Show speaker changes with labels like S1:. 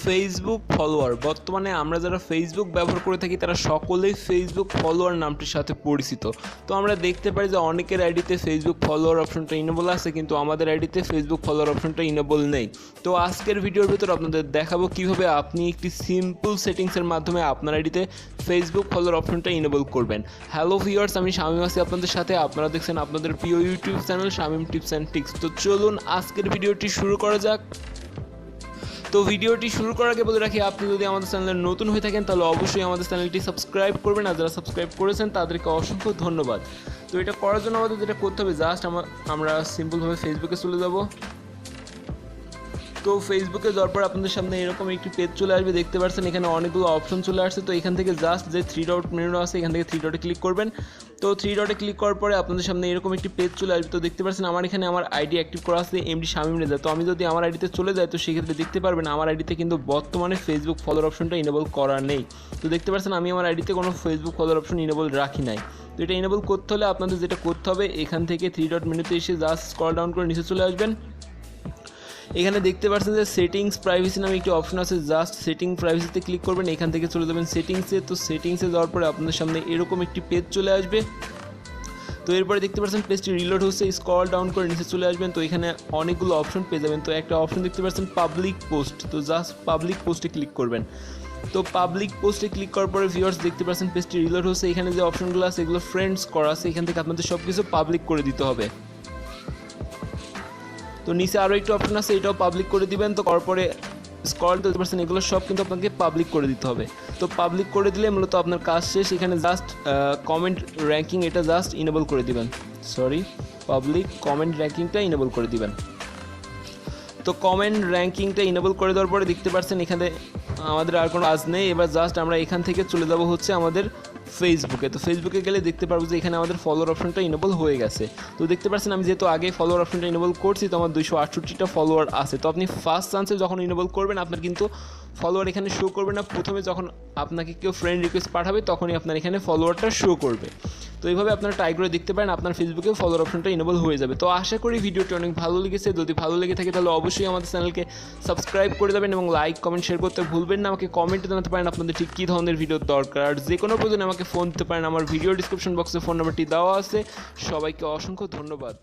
S1: Facebook follower বর্তমানে আমরা যারা ফেসবুক ব্যবহার করে থাকি তারা সকলেই ফেসবুক ফলোয়ার নামটির সাথে পরিচিত। তো আমরা দেখতে পারি যে অনেকের আইডিতে ফেসবুক ফলোয়ার অপশনটা ইনেবল আছে, কিন্তু আমাদের আইডিতে ফেসবুক ফলোয়ার অপশনটা ইনেবল নেই। তো আজকের ভিডিওর ভিতর আপনাদের দেখাবো কিভাবে আপনি একটি সিম্পল সেটিংসের মাধ্যমে আপনার আইডিতে ফেসবুক ফলোয়ার অপশনটা ইনেবল করবেন। হ্যালো ভিউয়ার্স, আমি শামীম আছি আপনাদের সাথে। আপনারা দেখছেন আপনাদের প্রিয় YouTube channel Shamim tips and tricks. তো চলুন আজকের ভিডিওটি শুরু করা যাক। তো ভিডিওটি শুরু করার আগে বলে রাখি, আপনি যদি আমাদের চ্যানেলে নতুন হয়ে থাকেন তাহলে অবশ্যই আমাদের চ্যানেলটি সাবস্ক্রাইব করবেন, আর যারা সাবস্ক্রাইব করেছেন তাদেরকে অসংখ্য ধন্যবাদ। তো এটা করার জন্য আমাদের যেটা করতে হবে, জাস্ট আমরা সিম্পলভাবে ফেসবুকে চলে যাব। তো ফেসবুকে যাওয়ার পর আপনাদের সামনে এরকম একটি পেজ চলে আসবে, দেখতে পাচ্ছেন এখানে অনেকগুলো অপশন চলে আসছে। তো এখান থেকে জাস্ট যে 3 ডট মেনু আছে এখান থেকে 3 ডটে ক্লিক করবেন। তো 3 ডটে ক্লিক করার পরে আপনাদের সামনে এরকম একটি পেজ চলে আসবে। তো দেখতে পাচ্ছেন আমার এখানে আমার আইডি অ্যাক্টিভ করা আছে Md.Shamim Reza। তো আমি যদি আমার আইডিতে চলে যাই তো সেক্ষেত্রে দেখতে পারবেন আমার আইডিতে কিন্তু বর্তমানে ফেসবুক ফলোয়ার অপশনটা ইনেবল করা নেই। তো দেখতে পাচ্ছেন আমি আমার আইডিতে কোনো ফেসবুক ফলোয়ার অপশন ইনেবল রাখি নাই। তো এটা ইনেবল করতে হলে আপনাদের যেটা করতে হবে, এখান থেকে 3 ডট মেনুতে এসে জাস্ট স্ক্রল ডাউন করে নিচে চলে আসবেন। এখানে দেখতে পাচ্ছেন যে সেটিংস প্রাইভেসি নামে একটি অপশন আছে, জাস্ট সেটিং প্রাইভেসিতে ক্লিক করবেন। এখান থেকে চলে যাবেন সেটিংসে। তো সেটিংসে যাওয়ার পরে আপনাদের সামনে এরকম একটি পেজ চলে আসবে। তো এরপরে দেখতে পাচ্ছেন পেজটি রিলোড হচ্ছে, স্ক্রল ডাউন করে নিচে চলে আসবেন। তো এখানে অনেকগুলো অপশন পেয়ে যাবেন। তো একটা অপশন দেখতে পাচ্ছেন পাবলিক পোস্ট, তো জাস্ট পাবলিক পোস্টে ক্লিক করবেন। তো পাবলিক পোস্টে ক্লিক করার পরে ভিউয়ার্স দেখতে পাচ্ছেন পেজটি রিলোড হচ্ছে। এখানে যে অপশনগুলো আছে এগুলো ফ্রেন্ডস করা আছে, এখান থেকে আপনাদের সব কিছু পাবলিক করে দিতে হবে। তো নিচে আরও একটু অপশন আছে, এটাও পাবলিক করে দিবেন। তো করার পরে স্ক্রল করতে পারছেন, এগুলো সব কিন্তু আপনাকে পাবলিক করে দিতে হবে। তো পাবলিক করে দিলে মূলত আপনার কাজ শেষ। এখানে জাস্ট কমেন্ট র্যাঙ্কিং এটা জাস্ট ইনেবল করে দিবেন, পাবলিক কমেন্ট র্যাঙ্কিংটা ইনেবল করে দিবেন। তো কমেন্ট র্যাঙ্কিংটা ইনেবল করে দেওয়ার পরে দেখতে পাচ্ছেন এখানে আমাদের আর কোনো কাজ নেই। এবার জাস্ট আমরা এখান থেকে চলে যাব হচ্ছে আমাদের ফেসবুকে। তো ফেসবুকে গেলে দেখতে পারবো যে এখানে আমাদের ফলোয়ার অপশনটা ইনেবল হয়ে গেছে। তো দেখতে পাচ্ছেন আমি যেহেতু আগে ফলোয়ার অপশনটা ইনেবল করছি, তো আমার 268টা ফলোয়ার আছে। তো আপনি ফার্স্ট চান্সে যখন ইনেবল করবেন আপনার কিন্তু ফলোয়ার এখানে শো করবে না। প্রথমে যখন আপনাকে কেউ ফ্রেন্ড রিকোয়েস্ট পাঠাবে তখনই আপনার এখানে ফলোয়ারটা শো করবে। তো এইভাবে আপনারা ট্রাই করে দেখতে পারেন, আপনার ফেসবুকে ফলোয়ার অপশনটা ইনেবল হয়ে যাবে। তো আশা করি ভিডিওটি অনেক ভালো লেগেছে। যদি ভালো লেগে থাকে তাহলে অবশ্যই আমাদের চ্যানেলকে সাবস্ক্রাইব করে দেবেন এবং লাইক কমেন্ট শেয়ার করতে ভুলবেন না। আমাকে কমেন্টে জানাতে পারেন আপনাদের ঠিক কী ধরনের ভিডিওর দরকার, আর যে কোনো প্রয়োজনে আমাকে ফোন দিতে পারেন। আমার ভিডিও ডিসক্রিপশন বক্সে ফোন নাম্বারটি দেওয়া আছে। সবাইকে অসংখ্য ধন্যবাদ।